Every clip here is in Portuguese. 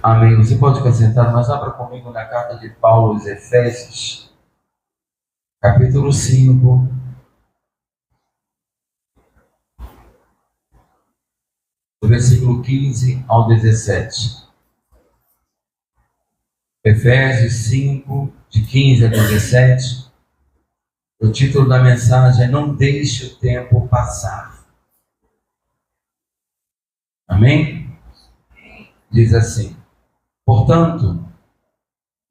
Amém. Você pode ficar sentado, mas abra comigo na carta de Paulo aos Efésios, capítulo 5, do versículo 15 ao 17. Efésios 5, de 15 a 17. O título da mensagem é Não Deixe o Tempo Passar. Amém? Diz assim: Portanto,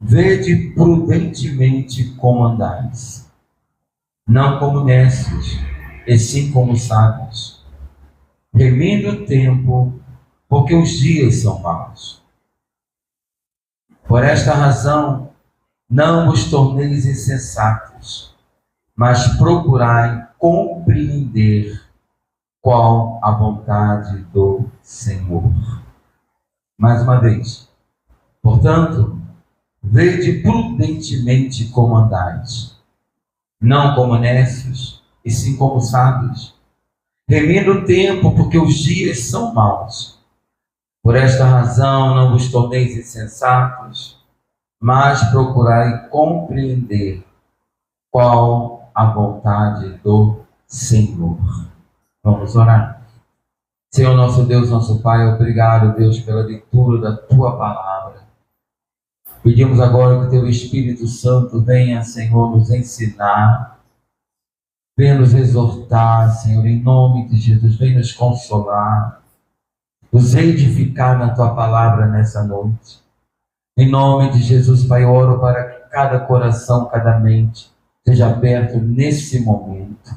vede prudentemente como andais, não como necios, e sim como sábios, remindo o tempo, porque os dias são maus. Por esta razão, não vos torneis insensatos, mas procurai compreender qual a vontade do Senhor. Mais uma vez. Portanto, vede prudentemente como andais, não como necios, e sim como sábios, remindo o tempo, porque os dias são maus. Por esta razão, não vos torneis insensatos, mas procurai compreender qual a vontade do Senhor. Vamos orar. Senhor nosso Deus, nosso Pai, obrigado, Deus, pela leitura da Tua Palavra. Pedimos agora que o Teu Espírito Santo venha, Senhor, nos ensinar, venha nos exortar, Senhor, em nome de Jesus, venha nos consolar, nos edificar na Tua Palavra nessa noite. Em nome de Jesus, Pai, oro para que cada coração, cada mente seja aberto nesse momento.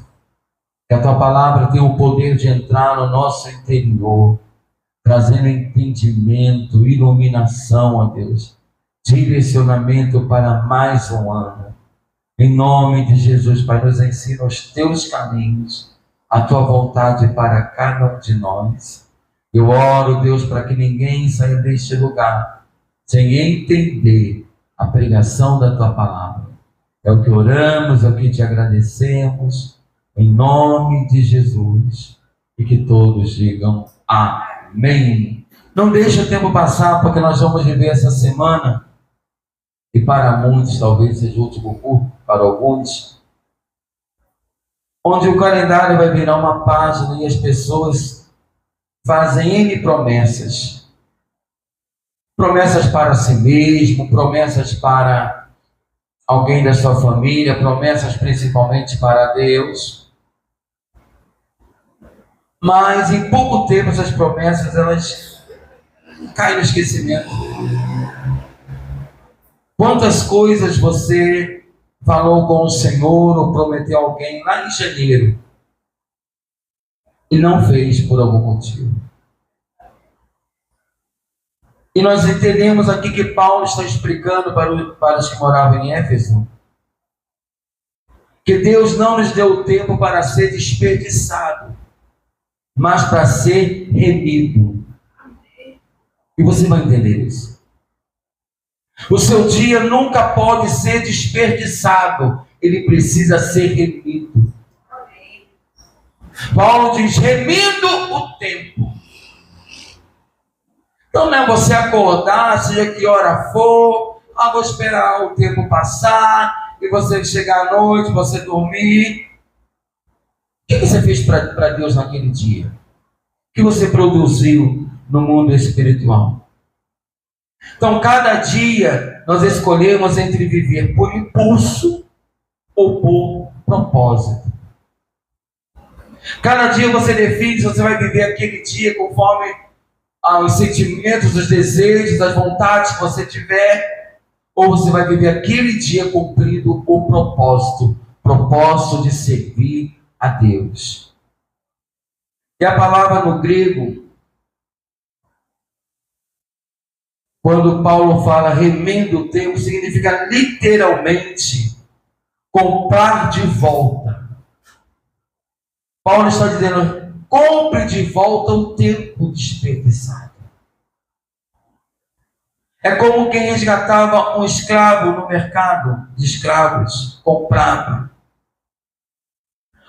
Que a Tua Palavra tenha o poder de entrar no nosso interior, trazendo entendimento, iluminação, ó Deus, direcionamento para mais um ano. Em nome de Jesus, Pai, nos ensina os Teus caminhos, a Tua vontade para cada um de nós. Eu oro, Deus, para que ninguém saia deste lugar sem entender a pregação da Tua Palavra. É o que oramos, é o que Te agradecemos, em nome de Jesus, e que todos digam amém. Não deixe o tempo passar, porque nós vamos viver essa semana, e para muitos talvez seja o último culto, para alguns, onde o calendário vai virar uma página e as pessoas fazem N promessas. Promessas para si mesmo, promessas para alguém da sua família, promessas principalmente para Deus. Mas em pouco tempo essas promessas elas caem no esquecimento. Quantas coisas você falou com o Senhor ou prometeu a alguém lá em janeiro e não fez por algum motivo? E nós entendemos aqui que Paulo está explicando para os que moravam em Éfeso que Deus não nos deu tempo para ser desperdiçado, mas para ser remido. E você vai entender isso. O seu dia nunca pode ser desperdiçado, ele precisa ser remido. Paulo diz, remindo o tempo. Então não é você acordar, seja que hora for, vou esperar o tempo passar, e você chegar à noite, você dormir. O que você fez para Deus naquele dia? O que você produziu no mundo espiritual? Então, cada dia nós escolhemos entre viver por impulso ou por propósito. Cada dia você define se você vai viver aquele dia conforme os sentimentos, os desejos, as vontades que você tiver, ou você vai viver aquele dia cumprindo o propósito de servir a Deus. E a palavra no grego, quando Paulo fala remendo o tempo, significa literalmente comprar de volta. Paulo está dizendo, compre de volta o tempo desperdiçado. É como quem resgatava um escravo no mercado de escravos, comprava.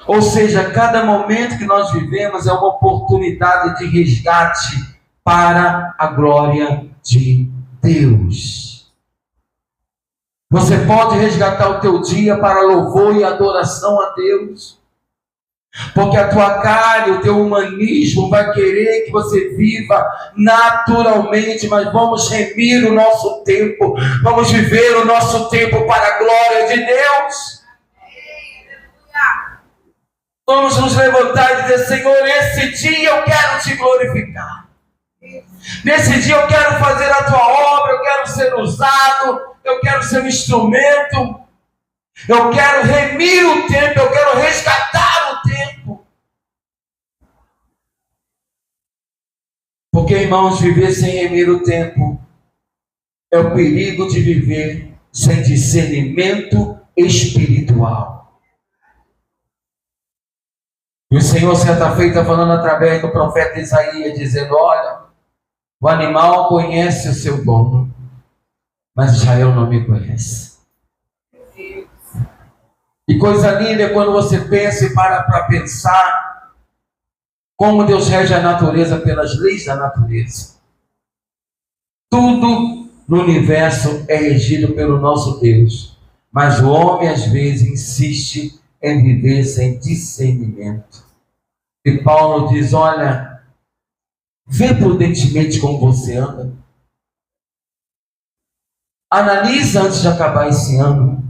Ou seja, cada momento que nós vivemos é uma oportunidade de resgate para a glória de Deus. Você pode resgatar o teu dia para louvor e adoração a Deus, porque a tua carne, o teu humanismo vai querer que você viva naturalmente, mas vamos remir o nosso tempo, vamos viver o nosso tempo para a glória de Deus. Vamos nos levantar e dizer: Senhor, esse dia eu quero te glorificar. Nesse dia eu quero fazer a tua obra, eu quero ser usado, eu quero ser um instrumento, eu quero remir o tempo, eu quero resgatar o tempo. Porque, irmãos, viver sem remir o tempo é o perigo de viver sem discernimento espiritual. E o Senhor, certa feita, falando através do profeta Isaías, dizendo: olha, o animal conhece o seu dono, mas Israel não me conhece. E coisa linda é quando você pensa e para pensar como Deus rege a natureza pelas leis da natureza. Tudo no universo é regido pelo nosso Deus, mas o homem às vezes insiste em viver sem discernimento. E Paulo diz: olha, vê prudentemente como você anda. Analisa antes de acabar esse ano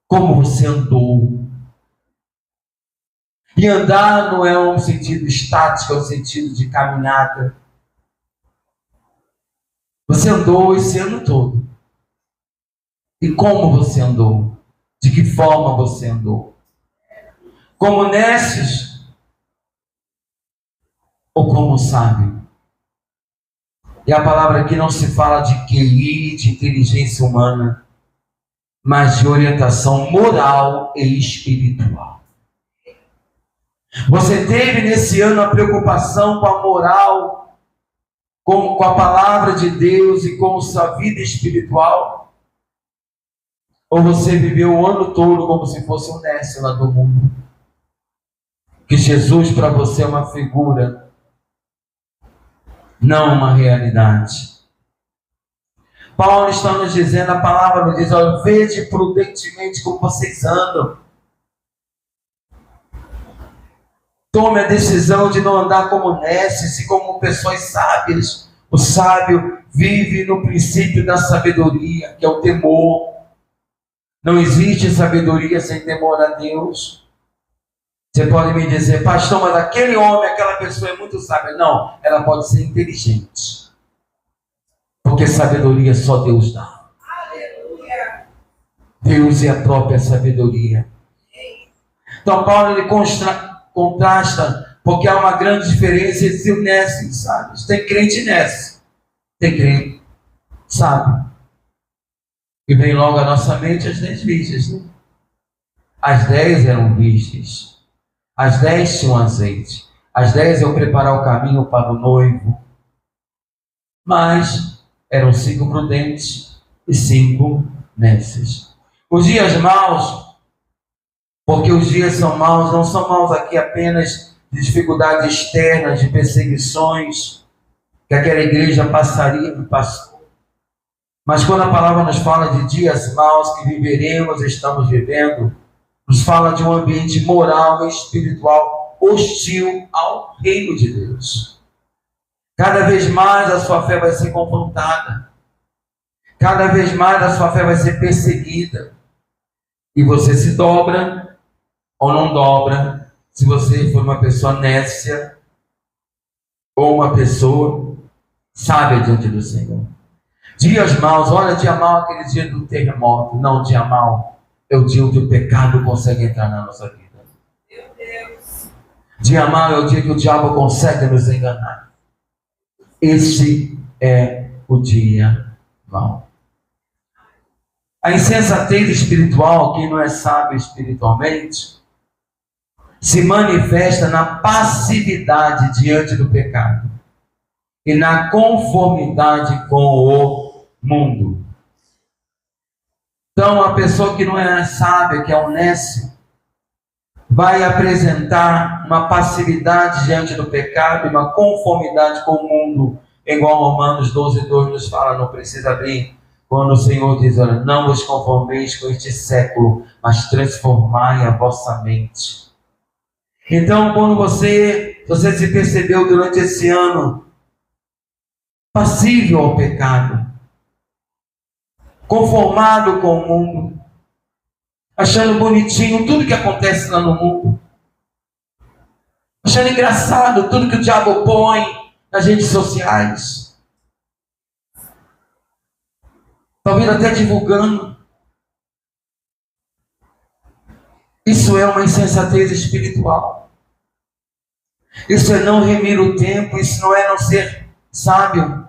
como você andou. E andar não é um sentido estático, é um sentido de caminhada. Você andou esse ano todo. E como você andou? De que forma você andou? Como nécios ou como sábio? E a palavra aqui não se fala de QI, de inteligência humana, mas de orientação moral e espiritual. Você teve nesse ano a preocupação com a moral, com a palavra de Deus e com sua vida espiritual? Ou você viveu o ano todo como se fosse um nécio lá do mundo? Que Jesus para você é uma figura, não uma realidade. Paulo está nos dizendo, a palavra nos diz: olha, vede prudentemente como vocês andam. Tome a decisão de não andar como nécios e como pessoas sábias. O sábio vive no princípio da sabedoria, que é o temor. Não existe sabedoria sem temor a Deus. Você pode me dizer: pastor, mas aquele homem, aquela pessoa é muito sábia. Não, ela pode ser inteligente. Porque sabedoria só Deus dá. Aleluia. Deus é a própria sabedoria. Então Paulo ele contrasta, porque há uma grande diferença entre o nécio e os sábios. Tem crente nécio, tem crente sábio. E vem logo à nossa mente as 10 virgens, né? As 10 eram virgens. As 10 tinham azeite. As 10 iam preparar o caminho para o noivo. Mas eram 5 prudentes e 5 nécios. Os dias maus, porque os dias são maus, não são maus aqui apenas de dificuldades externas, de perseguições, que aquela igreja passaria e passou. Mas quando a palavra nos fala de dias maus que viveremos, estamos vivendo, nos fala de um ambiente moral e espiritual hostil ao reino de Deus. Cada vez mais a sua fé vai ser confrontada. Cada vez mais a sua fé vai ser perseguida. E você se dobra ou não dobra, se você for uma pessoa nécia ou uma pessoa sábia diante do Senhor. Dias maus, olha, dia mau é aquele dia do terremoto. Não, dia mau é o dia onde o pecado consegue entrar na nossa vida. Meu Deus. Dia mau é o dia que o diabo consegue nos enganar. Esse é o dia mau. A insensatez espiritual, quem não é sábio espiritualmente, se manifesta na passividade diante do pecado e na conformidade com o mundo. Então, a pessoa que não é sábia, que é um nécio, vai apresentar uma passividade diante do pecado e uma conformidade com o mundo. igual Romanos 12:2 nos fala, não precisa abrir, quando o Senhor diz, olha, não vos conformeis com este século, mas transformai a vossa mente. Então, quando você se percebeu durante esse ano passível ao pecado, conformado com o mundo, achando bonitinho tudo que acontece lá no mundo, achando engraçado tudo que o diabo põe nas redes sociais, talvez até divulgando. Isso é uma insensatez espiritual. Isso é não remir o tempo, isso não é não ser sábio.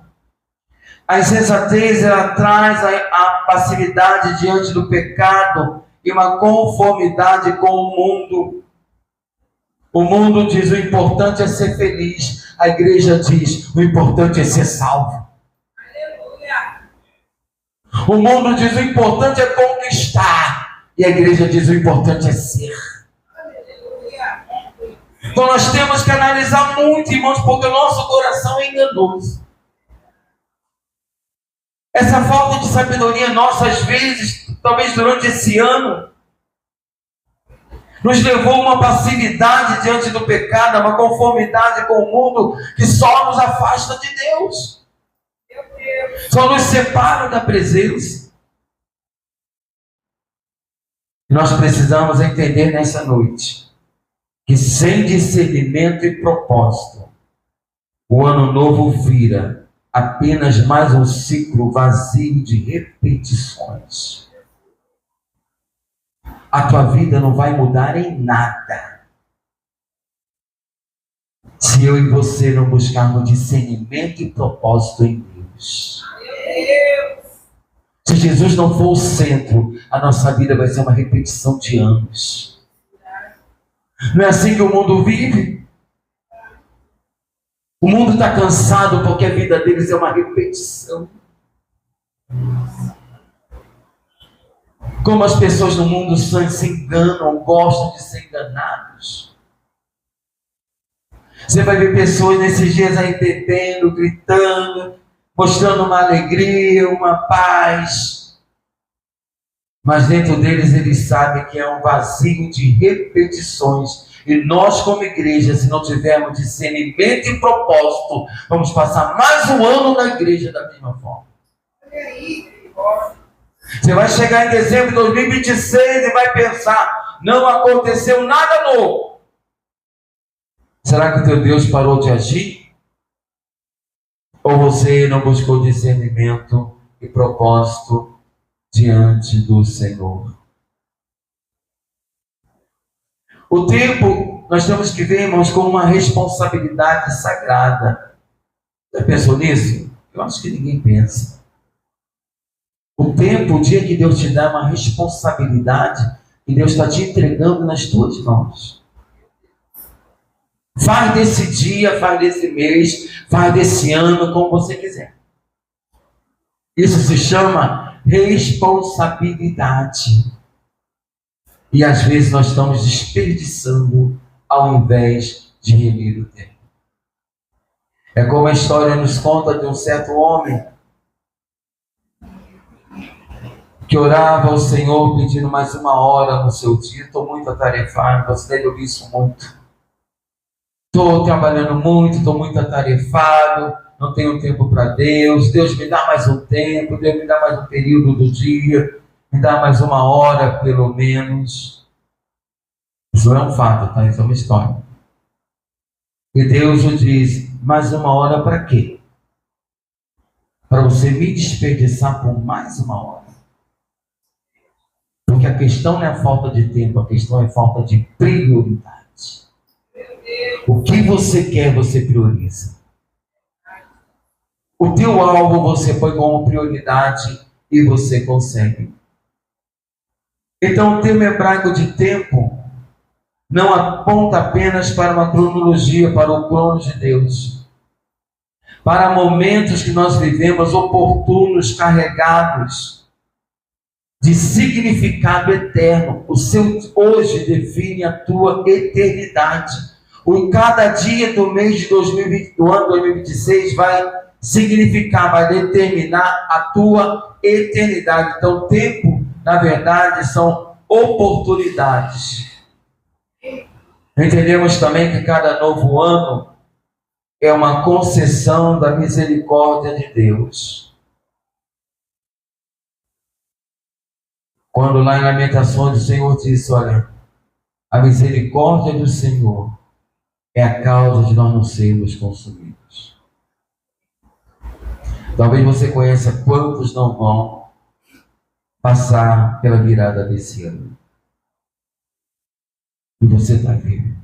A insensatez, ela traz a passividade diante do pecado e uma conformidade com o mundo. O mundo diz, o importante é ser feliz. A igreja diz, o importante é ser salvo. O mundo diz, o importante é conquistar. E a igreja diz, o importante é ser. Então nós temos que analisar muito, irmãos, porque o nosso coração é enganoso. Essa falta de sabedoria nossa, às vezes, talvez durante esse ano, nos levou a uma passividade diante do pecado, uma conformidade com o mundo que só nos afasta de Deus. Só nos separa da presença. E nós precisamos entender nessa noite que sem discernimento e propósito, o ano novo vira apenas mais um ciclo vazio de repetições. A tua vida não vai mudar em nada se eu e você não buscarmos discernimento e propósito em Deus. Se Jesus não for o centro, a nossa vida vai ser uma repetição de anos. Não é assim que o mundo vive? O mundo está cansado porque a vida deles é uma repetição. Como as pessoas no mundo se enganam, gostam de ser enganados. Você vai ver pessoas nesses dias aí bebendo, gritando, mostrando uma alegria, uma paz. Mas dentro deles eles sabem que é um vazio de repetições. E nós, como igreja, se não tivermos discernimento e propósito, vamos passar mais um ano na igreja da mesma forma. Você vai chegar em dezembro de 2026 e vai pensar, não aconteceu nada novo. Será que o teu Deus parou de agir? Ou você não buscou discernimento e propósito diante do Senhor? O tempo, nós temos que ver, irmãos, como uma responsabilidade sagrada. Já pensou nisso? Eu acho que ninguém pensa. O tempo, o dia que Deus te dá, é uma responsabilidade que Deus está te entregando nas tuas mãos. Faz desse dia, faz desse mês, faz desse ano, como você quiser. Isso se chama responsabilidade. E às vezes nós estamos desperdiçando ao invés de remir o tempo. É como a história nos conta de um certo homem que orava ao Senhor pedindo mais uma hora no seu dia. Estou muito atarefado, você deve ouvir isso muito. Estou trabalhando muito, estou muito atarefado, não tenho tempo para Deus. Deus me dá mais um tempo, Deus me dá mais um período do dia, me dá mais uma hora pelo menos. Isso é um fato, tá? Isso é uma história. E Deus o diz, mais uma hora para quê? Para você me desperdiçar por mais uma hora. Porque a questão não é a falta de tempo, a questão é a falta de prioridade. O que você quer, você prioriza. O teu alvo você põe como prioridade e você consegue. Então o termo hebraico de tempo não aponta apenas para uma cronologia, para o crono de Deus. Para momentos que nós vivemos oportunos, carregados de significado eterno. O seu hoje define a tua eternidade. Cada dia do mês de 2020, do ano 2026 vai significar, vai determinar a tua eternidade. Então, tempo, na verdade, são oportunidades. Entendemos também que cada novo ano é uma concessão da misericórdia de Deus. Quando lá em Lamentações o Senhor disse, olha, a misericórdia do Senhor é a causa de nós não sermos consumidos. Talvez você conheça quantos não vão passar pela virada desse ano. E você está vivo.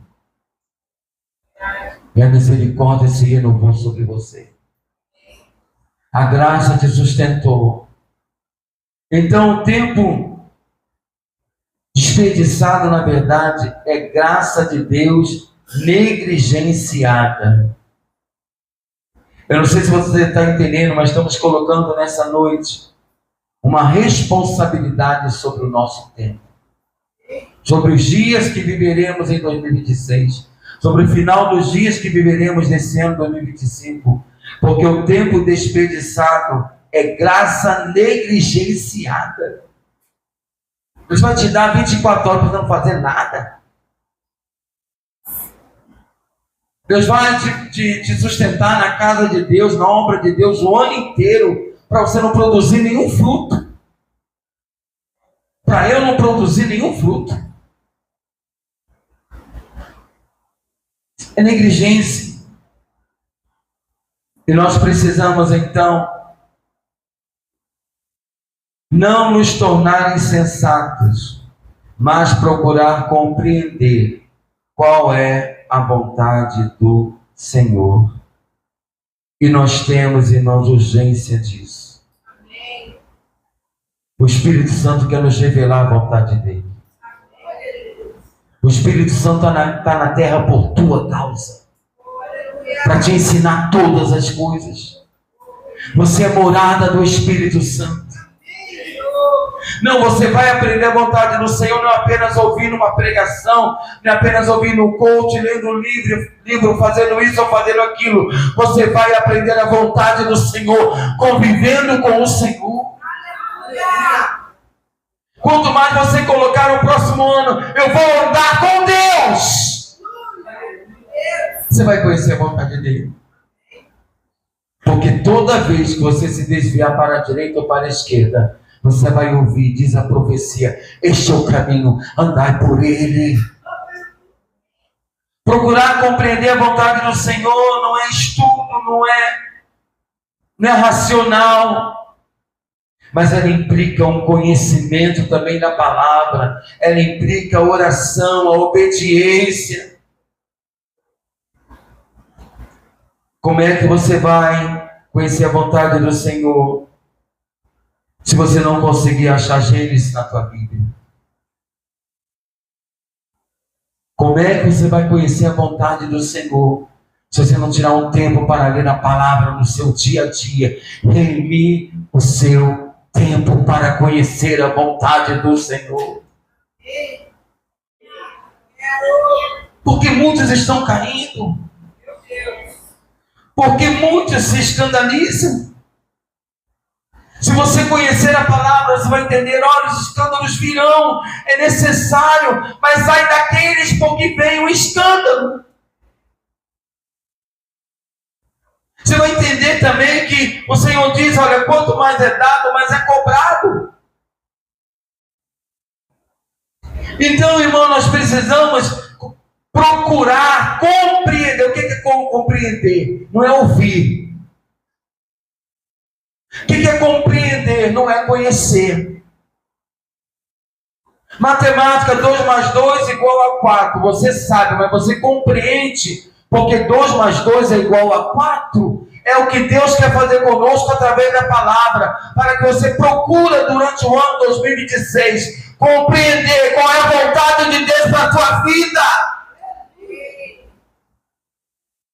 E a misericórdia se renovou sobre você. A graça te sustentou. Então o tempo desperdiçado, na verdade, é graça de Deus negligenciada. Eu não sei se você está entendendo, mas estamos colocando nessa noite uma responsabilidade sobre o nosso tempo. Sobre os dias que viveremos em 2026. Sobre o final dos dias que viveremos nesse ano 2025. Porque o tempo desperdiçado é graça negligenciada. Deus vai te dar 24 horas para não fazer nada. Deus vai te sustentar na casa de Deus, na obra de Deus, o ano inteiro, para você não produzir nenhum fruto. Para eu não produzir nenhum fruto. É negligência. E nós precisamos, então, não nos tornar insensatos, mas procurar compreender qual é a vontade do Senhor. E nós temos, irmãos, urgência disso. Amém. O Espírito Santo quer nos revelar a vontade dele. O Espírito Santo está na terra por tua causa, para te ensinar todas as coisas. Você é morada do Espírito Santo. Não, você vai aprender a vontade do Senhor, não apenas ouvindo uma pregação, não apenas ouvindo um coach, lendo um livro, fazendo isso ou fazendo aquilo. Você vai aprender a vontade do Senhor, convivendo com o Senhor. Quanto mais você colocar no próximo ano, eu vou andar com Deus, você vai conhecer a vontade dele. Porque toda vez que você se desviar para a direita ou para a esquerda, você vai ouvir, diz a profecia, este é o caminho, andai por ele. Procurar compreender a vontade do Senhor não é estudo, não é racional, mas ela implica um conhecimento também da palavra, ela implica a oração, a obediência. Como é que você vai conhecer a vontade do Senhor se você não conseguir achar Gênesis na tua Bíblia? Como é que você vai conhecer a vontade do Senhor se você não tirar um tempo para ler a palavra no seu dia a dia? Remir o seu tempo para conhecer a vontade do Senhor. Porque muitos estão caindo. Porque muitos se escandalizam. Se você conhecer a palavra, você vai entender, olha, os escândalos virão, é necessário, mas ai daqueles por que vem o escândalo. Você vai entender também que o Senhor diz, olha, quanto mais é dado, mais é cobrado. Então, irmão, nós precisamos procurar compreender. O que é compreender? Não é ouvir. O que é compreender? Não é conhecer. Matemática, 2 mais 2 igual a 4. Você sabe, mas você compreende. Porque 2 mais 2 é igual a 4. É o que Deus quer fazer conosco através da palavra. Para que você procure durante o ano 2026 compreender qual é a vontade de Deus para a tua vida.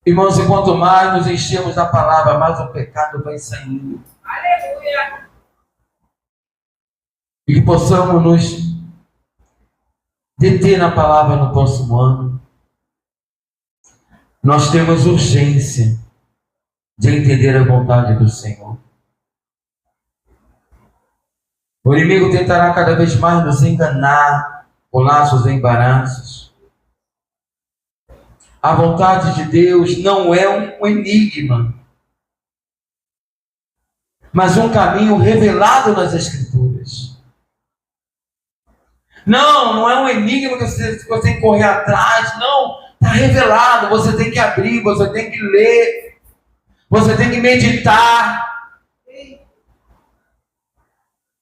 Irmãos, e quanto mais nos enchemos da palavra, mais o pecado vai saindo. Aleluia! E que possamos nos deter na palavra no próximo ano. Nós temos urgência de entender a vontade do Senhor. O inimigo tentará cada vez mais nos enganar com laços e embaraços. A vontade de Deus não é um enigma, mas um caminho revelado nas Escrituras. Não é um enigma que você tem que correr atrás, não, está revelado, você tem que abrir, você tem que ler, você tem que meditar.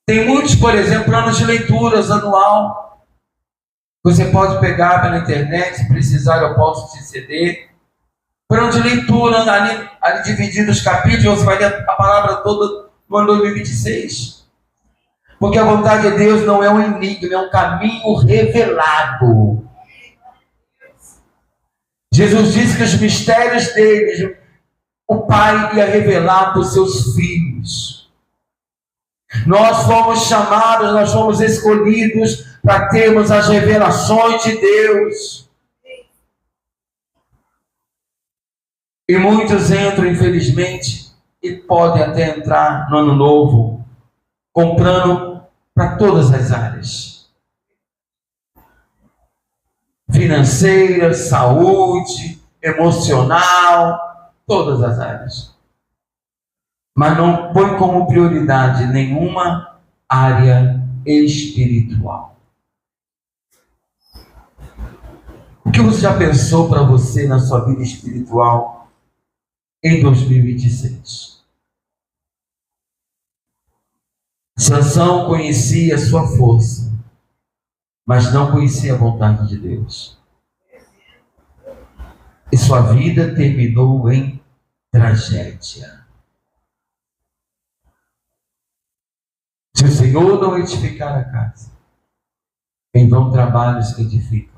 Tem muitos, por exemplo, planos de leituras anual. Você pode pegar pela internet, se precisar eu posso te ceder. Plano de leitura, ali dividido os capítulos, você vai ler a palavra toda no ano 2026. Porque a vontade de Deus não é um enigma, é um caminho revelado. Jesus disse que os mistérios dele, o Pai ia revelar para os seus filhos. Nós fomos chamados, nós fomos escolhidos para termos as revelações de Deus. E muitos entram, infelizmente, e podem até entrar no ano novo, comprando para todas as áreas. Financeira, saúde, emocional, todas as áreas. Mas não põe como prioridade nenhuma área espiritual. O que você já pensou para você na sua vida espiritual em 2026? Sansão conhecia a sua força, mas não conhecia a vontade de Deus. E sua vida terminou em tragédia. Se o Senhor não edificar a casa, em vão trabalhos que edificam.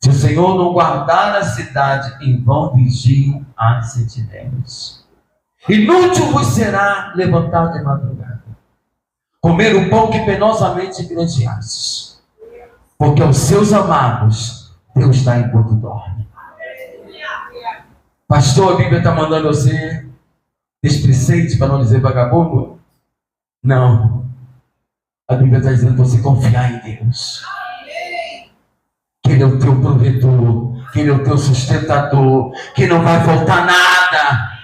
Se o Senhor não guardar a cidade, em vão vigiam as sentinelas. Inútil vos será levantar de madrugada, comer o pão que penosamente granjeastes, porque aos seus amados Deus dá enquanto dorme. Pastor, a Bíblia está mandando você displicente, para não dizer vagabundo? Não. A Bíblia está dizendo para você confiar em Deus. Que Ele é o teu provedor, que Ele é o teu sustentador, que não vai faltar nada.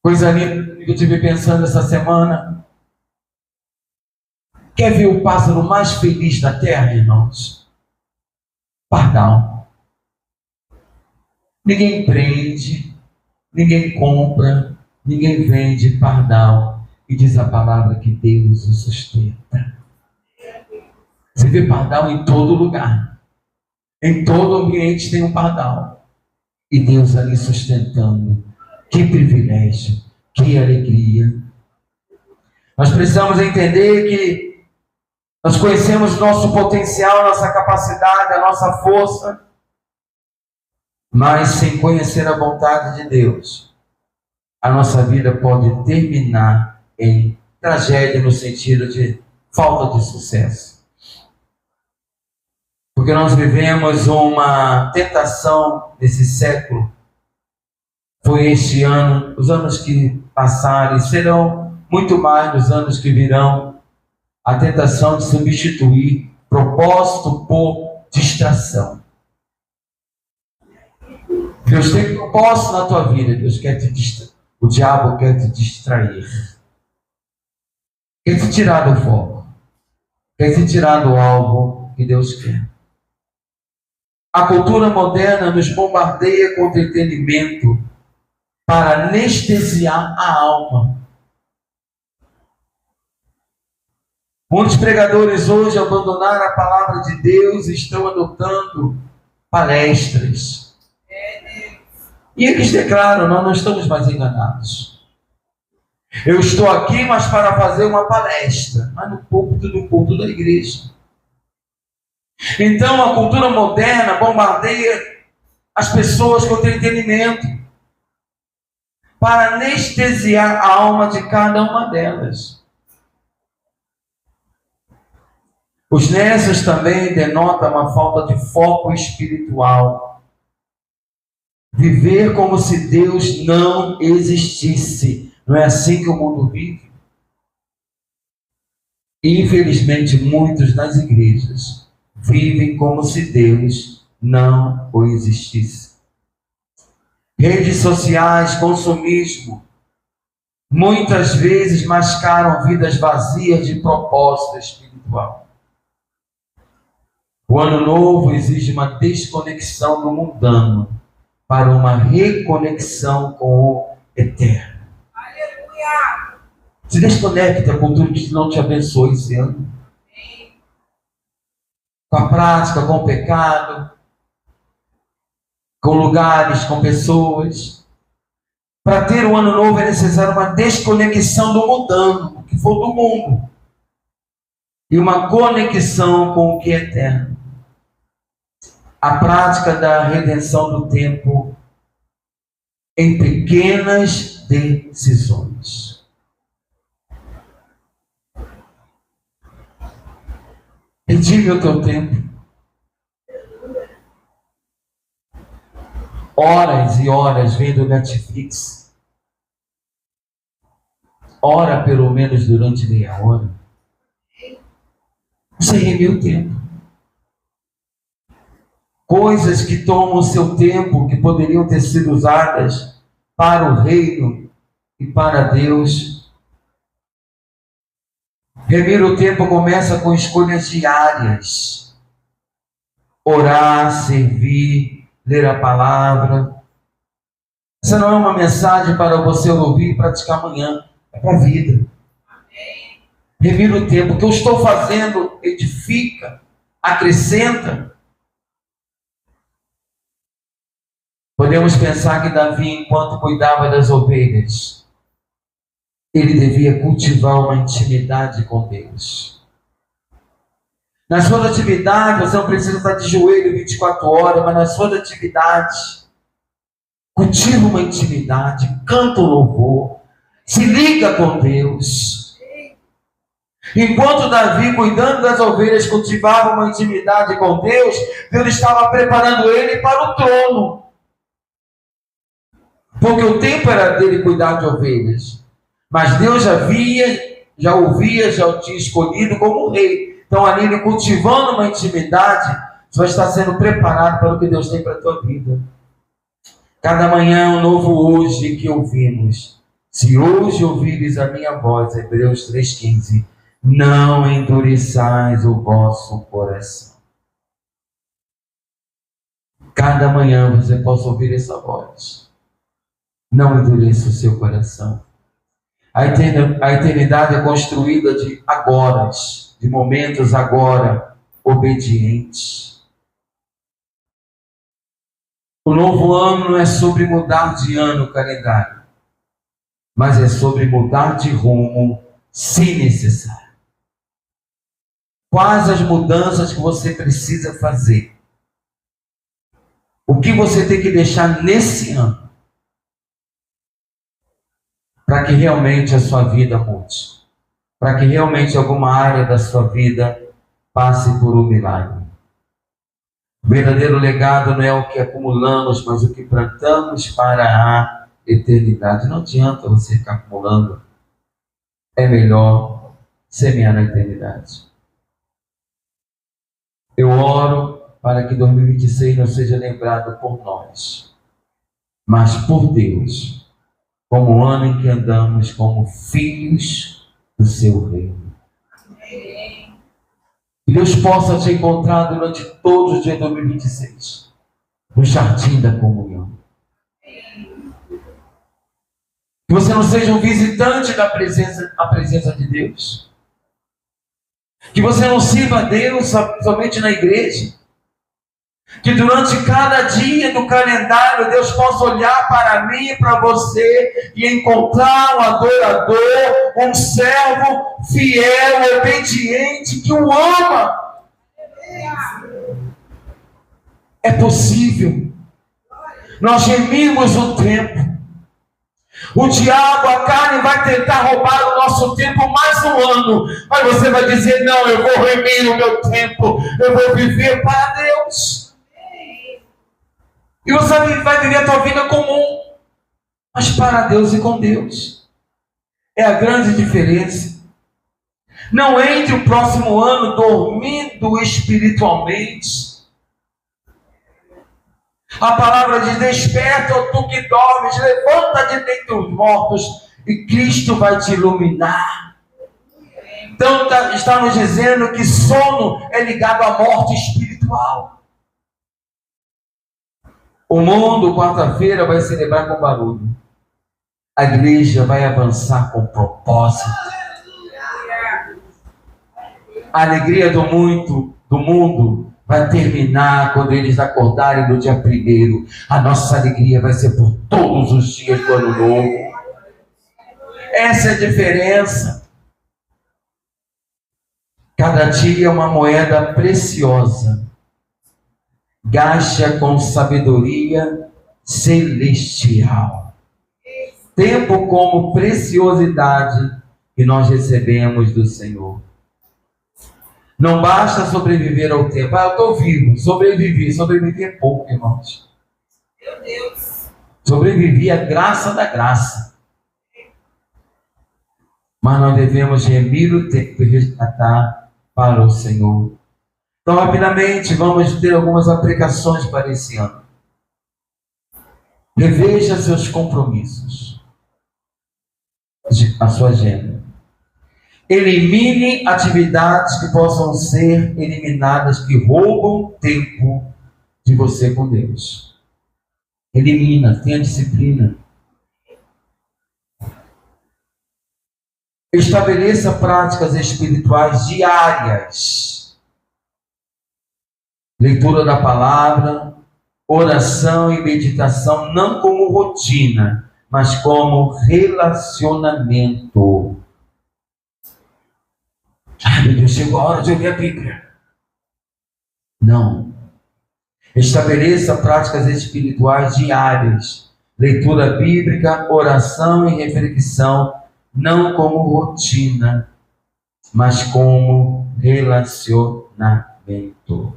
Coisa linda que eu estive pensando essa semana. Quer ver o pássaro mais feliz da terra, irmãos? Pardal. Ninguém prende, ninguém compra, ninguém vende pardal. E diz a palavra que Deus o sustenta. Você vê pardal em todo lugar. Em todo ambiente tem um pardal. E Deus ali sustentando. Que privilégio, que alegria. Nós precisamos entender que nós conhecemos nosso potencial, nossa capacidade, a nossa força. Mas sem conhecer a vontade de Deus, a nossa vida pode terminar em tragédia no sentido de falta de sucesso. Porque nós vivemos uma tentação nesse século. Foi este ano, os anos que passaram e serão muito mais nos anos que virão, a tentação de substituir propósito por distração. Deus tem propósito na tua vida, Deus quer te distrair. O diabo quer te distrair. Quer te tirar do foco. Quer te tirar do alvo que Deus quer. A cultura moderna nos bombardeia com entretenimento para anestesiar a alma. Muitos pregadores hoje abandonaram a palavra de Deus e estão adotando palestras. E eles declaram: nós não estamos mais enganados. Eu estou aqui, mas para fazer uma palestra, mas no púlpito do culto da igreja. Então a cultura moderna bombardeia as pessoas com entretenimento para anestesiar a alma de cada uma delas. Os nécios também denotam uma falta de foco espiritual. Viver como se Deus não existisse. Não é assim que o mundo vive? Infelizmente, muitos nas igrejas vivem como se Deus não existisse. Redes sociais, consumismo, muitas vezes mascaram vidas vazias de propósito espiritual. O ano novo exige uma desconexão do mundano para uma reconexão com o eterno. Aleluia! Se desconecta com tudo que não te abençoe esse ano. Com a prática, com o pecado, com lugares, com pessoas. Para ter um ano novo é necessário uma desconexão do mundano, o que for do mundo, e uma conexão com o que é eterno. A prática da redenção do tempo em pequenas decisões. Redime o teu tempo. Horas e horas vendo Netflix. Ora pelo menos durante meia hora. Você remir o tempo. Coisas que tomam o seu tempo, que poderiam ter sido usadas para o reino e para Deus. Remir o tempo começa com escolhas diárias. Orar, servir, ler a palavra. Essa não é uma mensagem para você ouvir e praticar amanhã. É para a vida. Remir o tempo. O que eu estou fazendo edifica, acrescenta. Podemos pensar que Davi, enquanto cuidava das ovelhas, ele devia cultivar uma intimidade com Deus. Nas suas atividades, você não precisa estar de joelho 24 horas, mas nas suas atividades, cultiva uma intimidade, canta o louvor, se liga com Deus. Enquanto Davi, cuidando das ovelhas, cultivava uma intimidade com Deus, Deus estava preparando ele para o trono. Porque o tempo era dele cuidar de ovelhas. Mas Deus já ouvia, já o tinha escolhido como rei. Então ali ele cultivando uma intimidade, você vai estar sendo preparado para o que Deus tem para a tua vida. Cada manhã é um novo hoje que ouvimos. Se hoje ouvires a minha voz, Hebreus 3,15, não endureçais o vosso coração. Cada manhã você possa ouvir essa voz. Não endureça o seu coração. A eternidade é construída de agoras, de momentos agora obedientes. O novo ano não é sobre mudar de ano o calendário, mas é sobre mudar de rumo, se necessário. Quais as mudanças que você precisa fazer? O que você tem que deixar nesse ano? Para que realmente a sua vida mude. Para que realmente alguma área da sua vida passe por um milagre. O verdadeiro legado não é o que acumulamos, mas o que plantamos para a eternidade. Não adianta você ficar acumulando. É melhor semear na eternidade. Eu oro para que 2026 não seja lembrado por nós, mas por Deus, como o ano em que andamos como filhos do seu reino. Que Deus possa te encontrar durante todos os dias de 2026, no jardim da comunhão. Que você não seja um visitante da presença de Deus. Que você não sirva a Deus somente na igreja. Que durante cada dia do calendário Deus possa olhar para mim e para você e encontrar um adorador, um servo fiel, obediente, que o ama. É possível. Nós gemimos o tempo. O diabo, a carne, vai tentar roubar o nosso tempo mais um ano. Mas você vai dizer, não, eu vou remir o meu tempo. Eu vou viver para Deus. E você vai viver a tua vida comum, mas para Deus e com Deus. É a grande diferença. Não entre o próximo ano dormindo espiritualmente. A palavra diz: desperta, ó tu que dormes, levanta de dentre os mortos e Cristo vai te iluminar. Então está nos dizendo que sono é ligado à morte espiritual. O mundo, quarta-feira, vai celebrar com barulho. A igreja vai avançar com propósito. A alegria do mundo vai terminar quando eles acordarem no dia 1º. A nossa alegria vai ser por todos os dias do ano novo. Essa é a diferença. Cada dia é uma moeda preciosa. Gaste com sabedoria celestial. Tempo como preciosidade que nós recebemos do Senhor. Não basta sobreviver ao tempo. Eu estou vivo, sobreviver é pouco, irmãos. Meu Deus. Sobreviver a graça da graça. Mas nós devemos remir o tempo e resgatar para o Senhor. Então, rapidamente, vamos ter algumas aplicações para esse ano. Reveja seus compromissos, a sua agenda. Elimine atividades que possam ser eliminadas, que roubam tempo de você com Deus. Elimina, tenha disciplina. Estabeleça práticas espirituais diárias. Leitura da palavra, oração e meditação, não como rotina, mas como relacionamento. Meu Deus, chegou a hora de ouvir a Bíblia. Não. Estabeleça práticas espirituais diárias. Leitura bíblica, oração e reflexão, não como rotina, mas como relacionamento.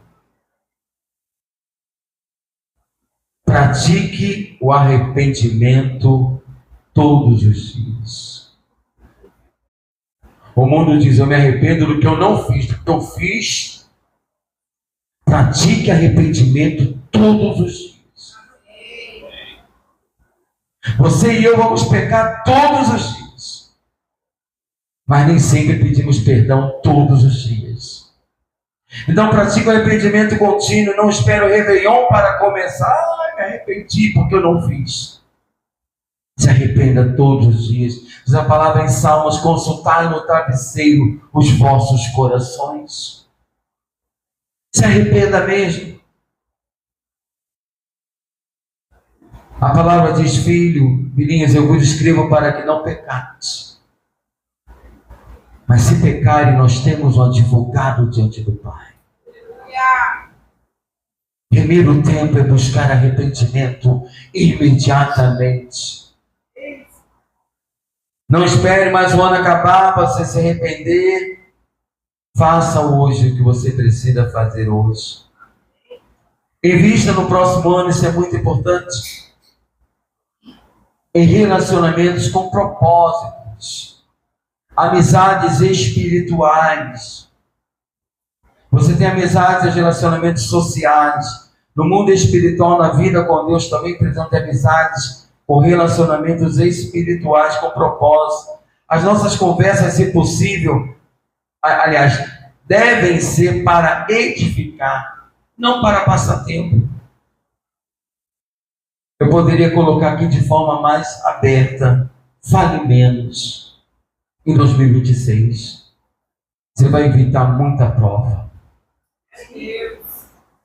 Pratique o arrependimento todos os dias. O mundo diz: eu me arrependo do que eu não fiz, do que eu fiz. Pratique arrependimento todos os dias. Você e eu vamos pecar todos os dias, mas nem sempre pedimos perdão todos os dias. Então pratique o arrependimento contínuo. Não espere o Réveillon para começar. Me arrependi porque eu não fiz. Se arrependa todos os dias. Diz a palavra em Salmos: consultai no travesseiro os vossos corações. Se arrependa mesmo. A palavra diz: filhinhos, eu vos escrevo para que não pecates. Mas se pecarem, nós temos um advogado diante do Pai. Remir o tempo é buscar arrependimento imediatamente. Não espere mais o ano acabar para você se arrepender. Faça hoje o que você precisa fazer hoje. Invista no próximo ano, isso é muito importante. Em relacionamentos com propósitos. Amizades espirituais. Você tem amizades e relacionamentos sociais. No mundo espiritual, na vida com Deus, também precisamos de amizades com relacionamentos espirituais, com propósito. As nossas conversas, se possível, aliás, devem ser para edificar, não para passar tempo. Eu poderia colocar aqui de forma mais aberta: fale menos em 2026. Você vai evitar muita prova.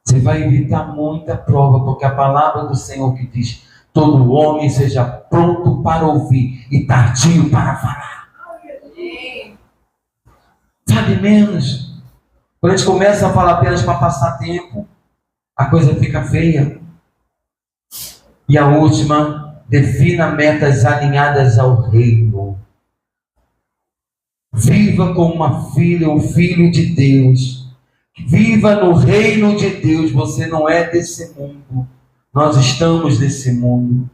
Você vai evitar muita prova, porque a palavra do Senhor que diz: todo homem seja pronto para ouvir e tardio para falar. Fale menos. Quando a gente começa a falar apenas para passar tempo, a coisa fica feia. E a última: defina metas alinhadas ao reino. Viva como uma filha, um filho de Deus. Viva no reino de Deus. Você não é desse mundo. Nós estamos nesse mundo.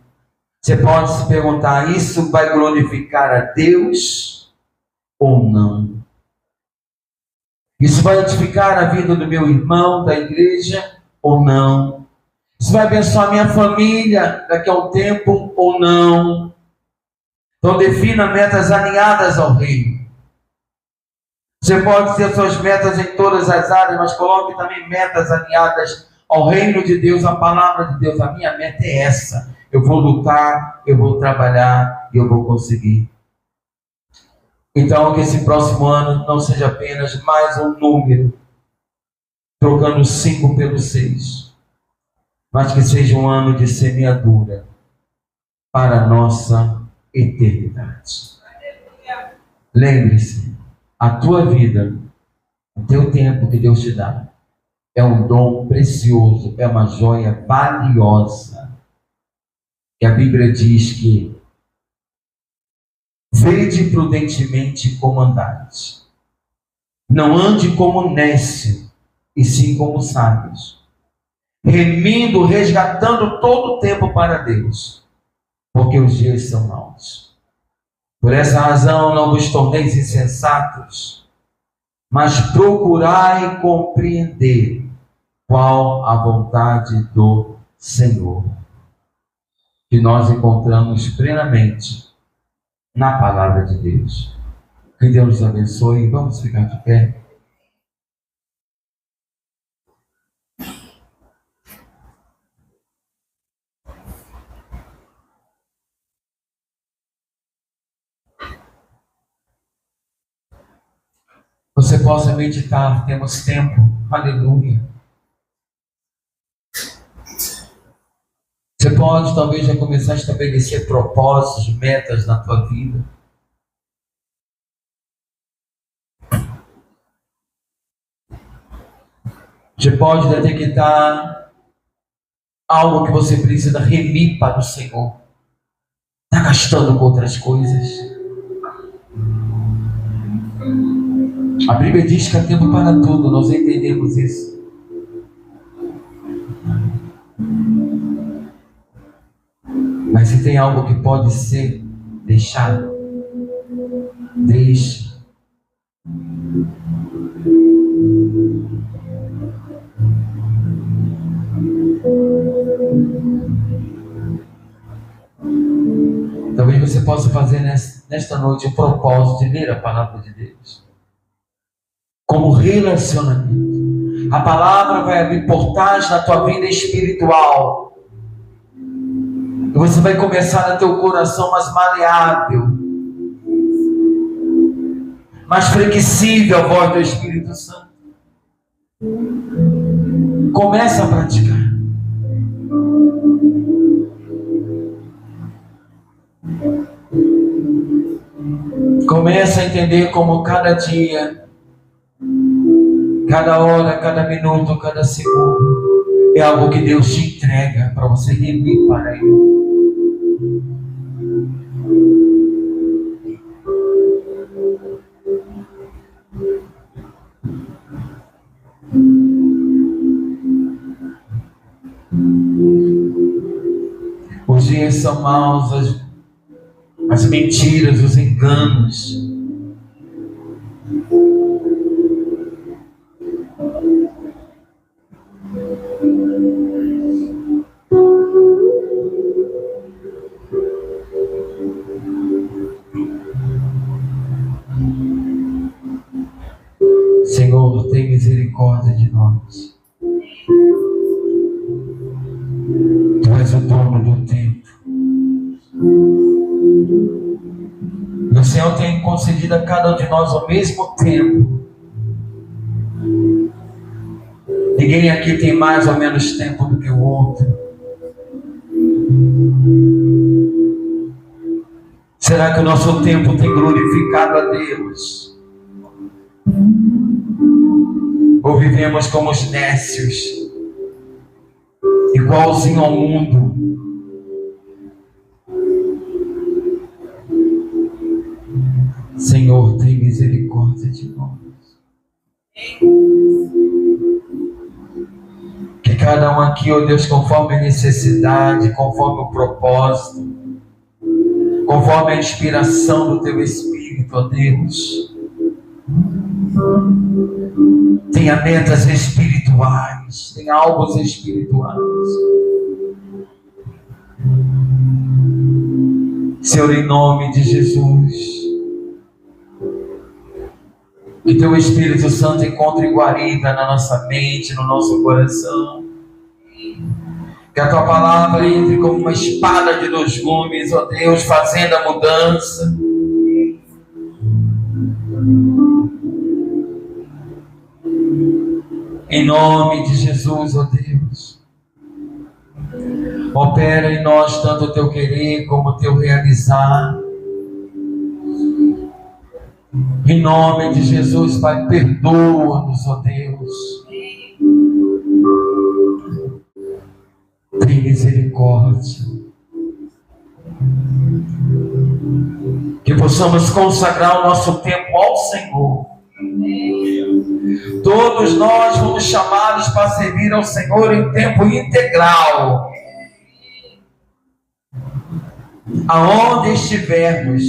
Você pode se perguntar: isso vai glorificar a Deus ou não? Isso vai edificar a vida do meu irmão, da igreja ou não? Isso vai abençoar a minha família daqui a um tempo ou não? Então defina metas alinhadas ao reino. Você pode ter suas metas em todas as áreas, mas coloque também metas alinhadas ao reino de Deus, à palavra de Deus. A minha meta é essa. Eu vou lutar, eu vou trabalhar e eu vou conseguir. Então, que esse próximo ano não seja apenas mais um número, trocando 5 pelo 6, mas que seja um ano de semeadura para a nossa eternidade. Lembre-se, a tua vida, o teu tempo que Deus te dá, é um dom precioso, é uma joia valiosa. E a Bíblia diz que vede prudentemente como andares. Não ande como nécio, e sim como sábios, remindo, resgatando todo o tempo para Deus, porque os dias são maus. Por essa razão não vos torneis insensatos, mas procurai compreender qual a vontade do Senhor, que nós encontramos plenamente na palavra de Deus. Que Deus nos abençoe. Vamos ficar de pé. Você possa meditar, temos tempo. Aleluia. Você pode talvez já começar a estabelecer propósitos, metas na tua vida. Você pode detectar algo que você precisa remir para o Senhor. Está gastando com outras coisas. A Bíblia diz que há tempo para tudo, nós entendemos isso. Mas se tem algo que pode ser deixado, deixe. Talvez você possa fazer nesta noite o propósito de ler a palavra de Deus como relacionamento. A palavra vai abrir portais na tua vida espiritual. E você vai começar a ter o coração mais maleável, mais flexível à voz do Espírito Santo. Começa a praticar. Começa a entender como cada dia, cada hora, cada minuto, cada segundo é algo que Deus te entrega para você remir para Ele. Os dias são maus, as mentiras, os enganos. Senhor, tem misericórdia de nós. Tu és o dono do tempo. E o Senhor tem concedido a cada um de nós o mesmo tempo. Ninguém aqui tem mais ou menos tempo do que o outro. Será que o nosso tempo tem glorificado a Deus? Ou vivemos como os nécios, igualzinho ao mundo? Senhor, tem misericórdia de nós. Que cada um aqui, ó Deus, conforme a necessidade, conforme o propósito, conforme a inspiração do Teu Espírito, ó Deus. Tenha metas espirituais, tenha alvos espirituais. Senhor, em nome de Jesus, que Teu Espírito Santo encontre guarida na nossa mente, no nosso coração. Que a Tua palavra entre como uma espada de 2 gumes, ó Deus, fazendo a mudança. Em nome de Jesus, ó Deus. Opera em nós tanto o Teu querer como o Teu realizar. Em nome de Jesus, Pai, perdoa-nos, ó Deus. Tem misericórdia. Que possamos consagrar o nosso tempo ao Senhor. Todos nós fomos chamados para servir ao Senhor em tempo integral. Aonde estivermos,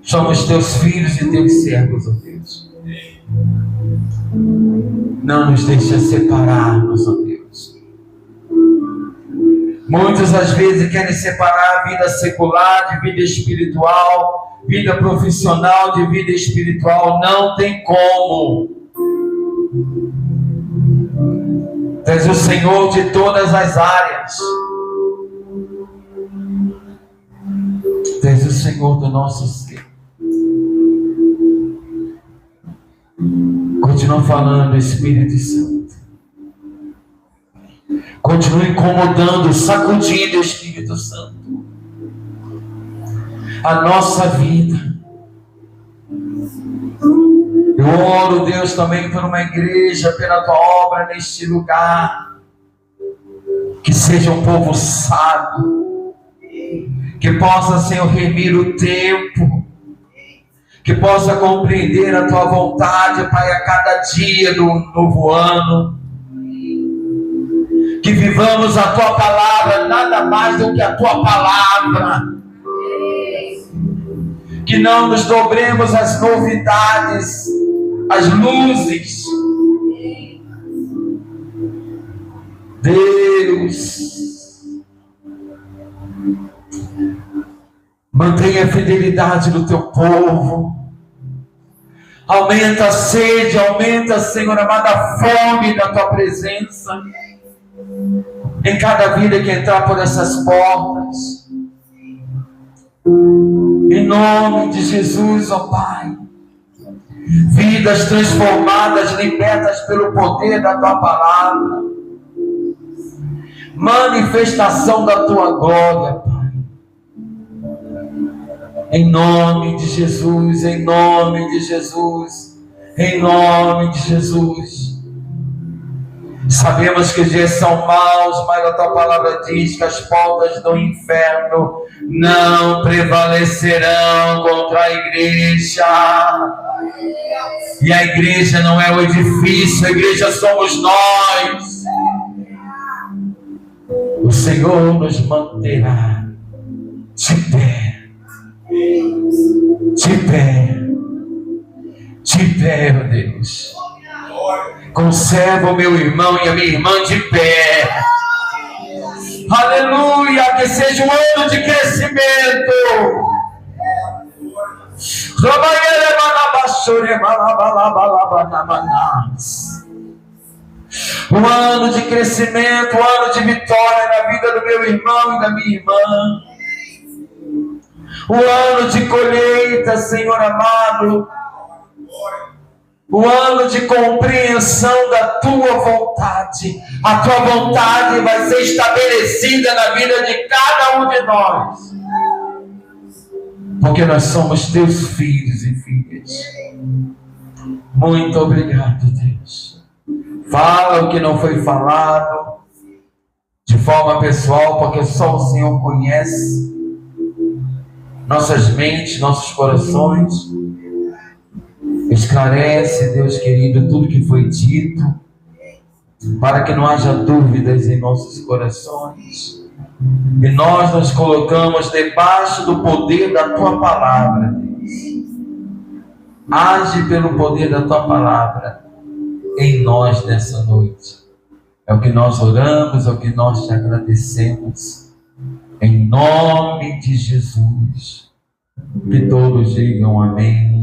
somos Teus filhos e Teus servos, ó Deus. Não nos deixa separar-nos, ó Deus. Muitos às vezes querem separar a vida secular de vida espiritual, vida profissional de vida espiritual. Não tem como. Tu és o Senhor de todas as áreas. Tu és o Senhor do nosso ser. Continua falando, Espírito Santo. Continua incomodando, sacudindo, Espírito Santo, a nossa vida. Eu oro, Deus, também por uma igreja, pela Tua obra neste lugar. Que seja um povo sábio, que possa, Senhor, remir o tempo, que possa compreender a Tua vontade, Pai, a cada dia do novo ano. Que vivamos a Tua palavra, nada mais do que a Tua palavra. Que não nos dobremos às novidades, às luzes. Deus, mantenha a fidelidade do Teu povo. Aumenta a sede, aumenta, Senhor amado, a fome da Tua presença. Em cada vida que entrar por essas portas. Em nome de Jesus, ó Pai. Vidas transformadas, libertas pelo poder da Tua palavra. Manifestação da Tua glória, Pai. Em nome de Jesus, em nome de Jesus, em nome de Jesus. Sabemos que os dias são maus, mas a Tua palavra diz que as portas do inferno não prevalecerão contra a igreja. E a igreja não é o edifício, a igreja somos nós. O Senhor nos manterá de pé, de pé, de pé, ó Deus. Conserva o meu irmão e a minha irmã de pé. Aleluia, que seja um ano de crescimento. Um ano de crescimento, um ano de vitória na vida do meu irmão e da minha irmã. Um ano de colheita, Senhor amado. O ano de compreensão da Tua vontade. A Tua vontade vai ser estabelecida na vida de cada um de nós. Porque nós somos Teus filhos e filhas. Muito obrigado, Deus. Fala o que não foi falado de forma pessoal, porque só o Senhor conhece nossas mentes, nossos corações. Esclarece, Deus querido, tudo que foi dito, para que não haja dúvidas em nossos corações. E nós nos colocamos debaixo do poder da Tua Palavra, Deus. Age pelo poder da Tua Palavra em nós nessa noite. É o que nós oramos, é o que nós te agradecemos. Em nome de Jesus. Que todos digam amém.